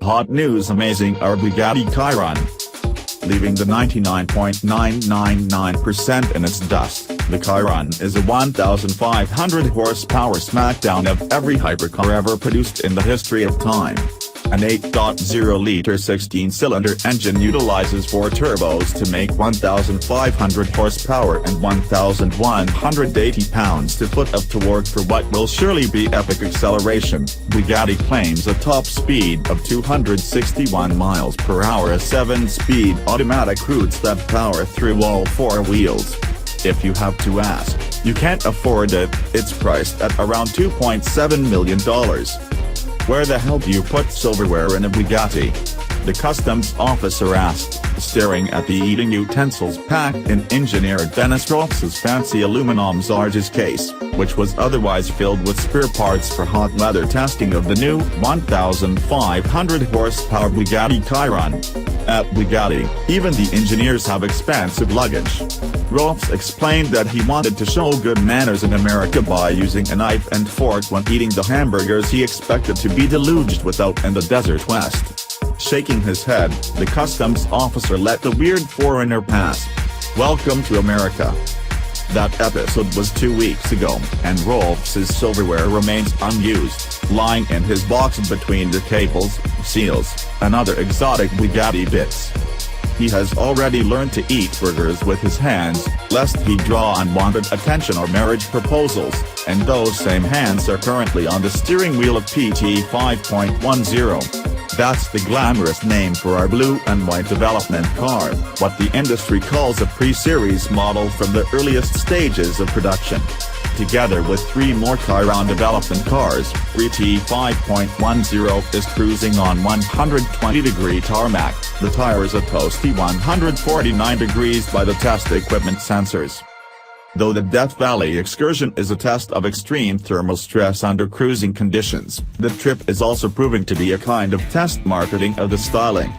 Hot news: amazing our Bugatti Chiron. Leaving the 99.999% in its dust, the Chiron is a 1,500 horsepower smackdown of every hypercar ever produced in the history of time. An 8.0-liter 16-cylinder engine utilizes 4 turbos to make 1,500 horsepower and 1,180 pounds-to-foot of torque for what will surely be epic acceleration. Bugatti claims a top speed of 261 miles per hour, a 7-speed automatic roots that power through all 4 wheels. If you have to ask, you can't afford it. It's priced at around $2.7 million. Where the hell do you put silverware in a Bugatti? The customs officer asked, staring at the eating utensils packed in engineer Dennis Rohlfs' fancy aluminum Zarges case, which was otherwise filled with spare parts for hot weather testing of the new 1,500 horsepower Bugatti Chiron. At Bugatti, even the engineers have expansive luggage. Rohlfs explained that he wanted to show good manners in America by using a knife and fork when eating the hamburgers he expected to be deluged without in the desert west. Shaking his head, the customs officer let the weird foreigner pass. Welcome to America. That episode was 2 weeks ago, and Rohlfs' silverware remains unused, lying in his box between the cables, seals, and other exotic Bugatti bits. He has already learned to eat burgers with his hands, lest he draw unwanted attention or marriage proposals, and those same hands are currently on the steering wheel of PT 5.10. That's the glamorous name for our blue and white development car, what the industry calls a pre-series model from the earliest stages of production. Together with 3 more Chiron development cars, PT 5.10 is cruising on 120-degree tarmac. The tire is a toasty 149 degrees by the test equipment sensors. Though the Death Valley excursion is a test of extreme thermal stress under cruising conditions, the trip is also proving to be a kind of test marketing of the styling.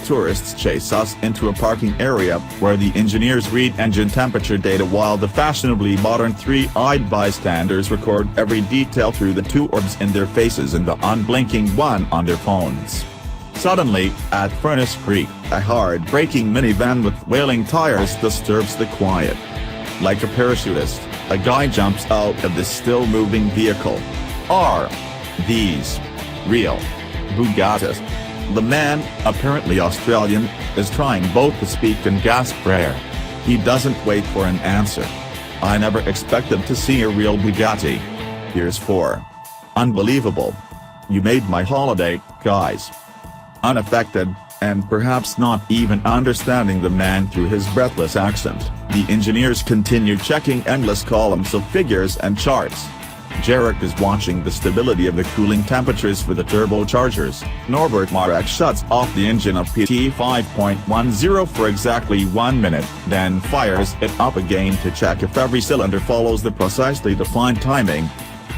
Tourists chase us into a parking area, where the engineers read engine temperature data while the fashionably modern 3-eyed bystanders record every detail through the 2 orbs in their faces and the unblinking one on their phones. Suddenly, at Furnace Creek, a hard-braking minivan with wailing tires disturbs the quiet. Like a parachutist, a guy jumps out of the still-moving vehicle. Are these real Bugattis? The man, apparently Australian, is trying both to speak and gasp prayer. He doesn't wait for an answer. I never expected to see a real Bugatti. Here's 4. Unbelievable. You made my holiday, guys. Unaffected, and perhaps not even understanding the man through his breathless accent, the engineers continue checking endless columns of figures and charts. Jarek is watching the stability of the cooling temperatures for the turbochargers. Norbert Marek shuts off the engine of PT 5.10 for exactly 1 minute, then fires it up again to check if every cylinder follows the precisely defined timing.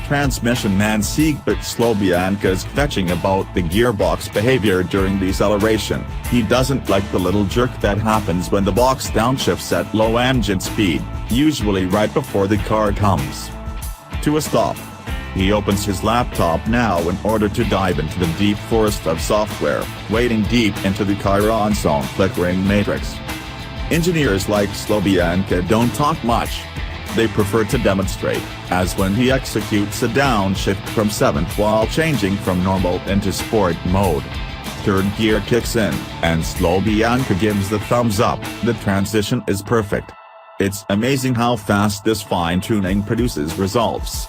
Transmission man Siegbert Slobianka is fetching about the gearbox behavior during deceleration. He doesn't like the little jerk that happens when the box downshifts at low engine speed, usually right before the car comes to a stop. He opens his laptop now in order to dive into the deep forest of software, wading deep into the Chiron's own flickering matrix. Engineers like Slobianka don't talk much. They prefer to demonstrate, as when he executes a downshift from 7th while changing from normal into sport mode. 3rd gear kicks in, and Slobianka gives the thumbs up. The transition is perfect. It's amazing how fast this fine-tuning produces results.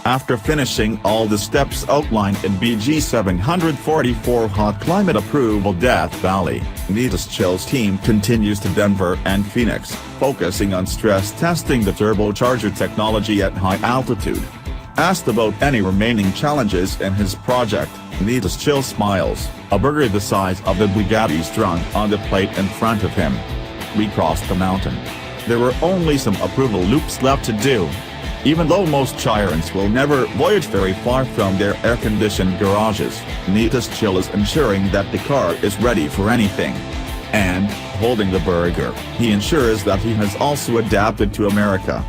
After finishing all the steps outlined in BG 744 Hot Climate Approval Death Valley, Dennis Rohlfs' team continues to Denver and Phoenix, focusing on stress testing the turbocharger technology at high altitude. Asked about any remaining challenges in his project, Dennis Rohlfs smiles, a burger the size of the Bugatti's drunk on the plate in front of him. We crossed the mountain. There were only some approval loops left to do. Even though most Chirons will never voyage very far from their air-conditioned garages, Dennis Rohlfs is ensuring that the car is ready for anything. And, holding the burger, he ensures that he has also adapted to America.